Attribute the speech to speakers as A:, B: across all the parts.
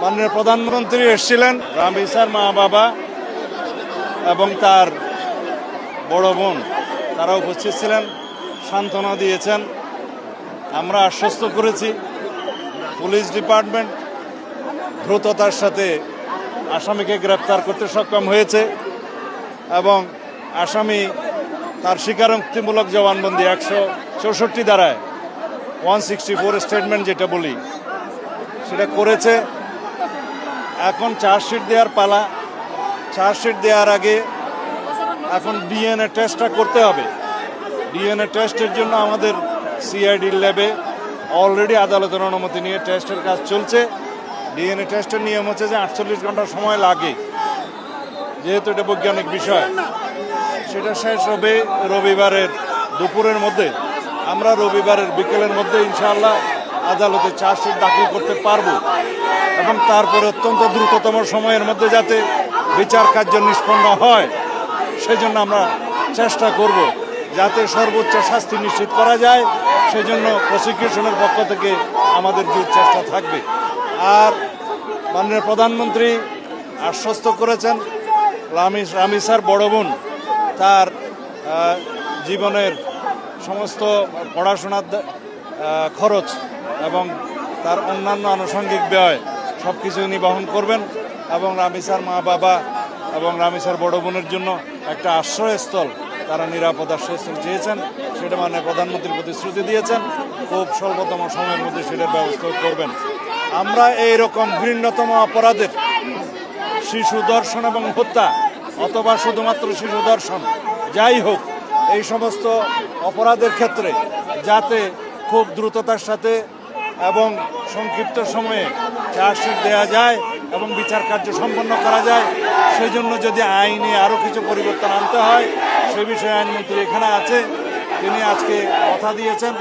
A: মাননীয় প্রধানমন্ত্রী এসেছিলেন, রামি স্যার মা বাবা এবং তার বড় বোন তারা উপস্থিত ছিলেন, সান্ত্বনা দিয়েছেন। আমরা আশ্বস্ত করেছি পুলিশ ডিপার্টমেন্ট দ্রুততার সাথে আসামিকে গ্রেপ্তার করতে সক্ষম হয়েছে এবং আসামি তার স্বীকারোক্তিমূলক জবানবন্দি 164 ধারায় 164 স্টেটমেন্ট যেটা বলি সেটা করেছে। এখন চার্জশিট দেওয়ার পালা। চার্জশিট দেওয়ার আগে এখন ডিএনএ টেস্টটা করতে হবে। ডিএনএ টেস্টের জন্য আমাদের সিআইডির ল্যাবে অলরেডি আদালতের অনুমতি নিয়ে টেস্টের কাজ চলছে। ডিএনএ টেস্টের নিয়ম হচ্ছে যে 48 ঘন্টা সময় লাগে, যেহেতু এটা বৈজ্ঞানিক বিষয়। সেটা শেষ হবে রবিবারের দুপুরের মধ্যে। আমরা রবিবারের বিকেলের মধ্যে ইনশাআল্লাহ আদালতে চার্জশিট দাখিল করতে পারবো এবং তারপরে অত্যন্ত দ্রুততম সময়ের মধ্যে যাতে বিচার কার্য নিষ্পন্ন হয় সেজন্য আমরা চেষ্টা করব, যাতে সর্বোচ্চ শাস্তি নিশ্চিত করা যায়। সেজন্য প্রসিকিউশনের পক্ষ থেকে আমাদের জোর চেষ্টা থাকবে। আর মাননীয় প্রধানমন্ত্রী আশ্বস্ত করেছেন রামি স্যার বড় বোন তার জীবনের সমস্ত পড়াশোনার খরচ এবং তার অন্যান্য আনুষঙ্গিক ব্যয় সব কিছু উনি বহন করবেন এবং রামি স্যার মা বাবা এবং রামি স্যার বড় বোনের জন্য একটা আশ্রয়স্থল, তারা নিরাপদ আশ্রয়স্থল চেয়েছেন, সেটা মাননীয় প্রধানমন্ত্রীর প্রতিশ্রুতি দিয়েছেন। খুব স্বল্পতম সময়ের মধ্যে সেটার ব্যবস্থা করবেন। আমরা এইরকম ঘৃণ্যতম অপরাধের শিশু ধর্ষণ এবং হত্যা অথবা শুধুমাত্র শিশু ধর্ষণ যাই হোক, এই সমস্ত অপরাধের ক্ষেত্রে যাতে খুব দ্রুততার সাথে এবং সংক্ষিপ্ত সময়ে চার্জশিট দেওয়া যায় এবং বিচার কার্য সম্পন্ন করা যায়, সেই জন্য যদি আইনে আরও কিছু পরিবর্তন আনতে হয় সে বিষয়ে আইনমন্ত্রী এখানে আছে, তিনি আজকে কথা দিয়েছেন।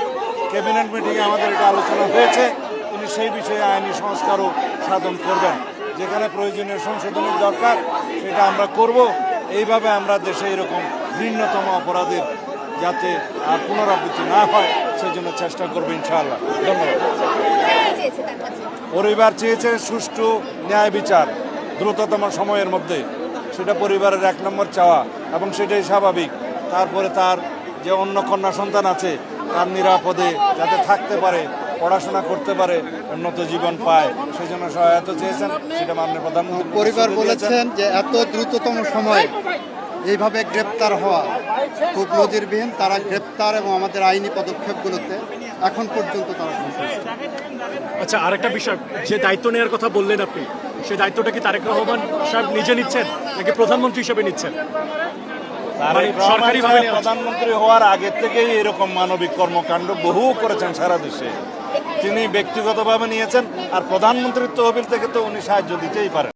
A: ক্যাবিনেট মিটিংয়ে আমাদের এটা আলোচনা হয়েছে, তিনি সেই বিষয়ে আইনি সংস্কারও সাধন করবেন। যেখানে প্রয়োজনীয় সংশোধনের দরকার সেটা আমরা করব। এইভাবে আমরা দেশে এরকম ঘৃণ্যতম অপরাধের যাতে আর পুনরাবৃত্তি না হয় সেই জন্য চেষ্টা করবো ইনশাআল্লাহ। ধন্যবাদ। পরিবার চেয়েছে সুষ্ঠু ন্যায় বিচার দ্রুততম সময়ের মধ্যে, সেটা পরিবারের 1 নম্বর চাওয়া এবং সেটাই স্বাভাবিক। তারপরে তার যে অন্য কন্যা সন্তান আছে তার নিরাপদে যাতে থাকতে পারে, পড়াশোনা করতে পারে, উন্নত জীবন পায়, সেই জন্য সহায়তা চেয়েছেন, সেটা মাননীয় প্রধানমন্ত্রী
B: পরিবার বলেছেন যে এত দ্রুততম সময়ে এইভাবে গ্রেপ্তার হওয়া খুব নজিরবিহীন। তারা গ্রেপ্তার এবং আমাদের আইনি পদক্ষেপগুলোতে এখন পর্যন্ত তারা সন্তুষ্ট।
C: আচ্ছা, আরেকটা বিষয়, যে দায়িত্ব নেওয়ার কথা বললেন আপনি, সেই দায়িত্বটা কি তারেক রহমান সাহেব নিজে নিচ্ছেন নাকি প্রধানমন্ত্রী হিসেবে নিচ্ছেন?
A: সরকারিভাবে প্রধানমন্ত্রী হওয়ার আগে থেকেই এরকম মানবিক কর্মকাণ্ড বহু করেছেন সারা দেশে, তিনি ব্যক্তিগতভাবে নিয়েছেন। আর প্রধানমন্ত্রীর তহবিল থেকে তো উনি সাহায্য দিতেই পারেন।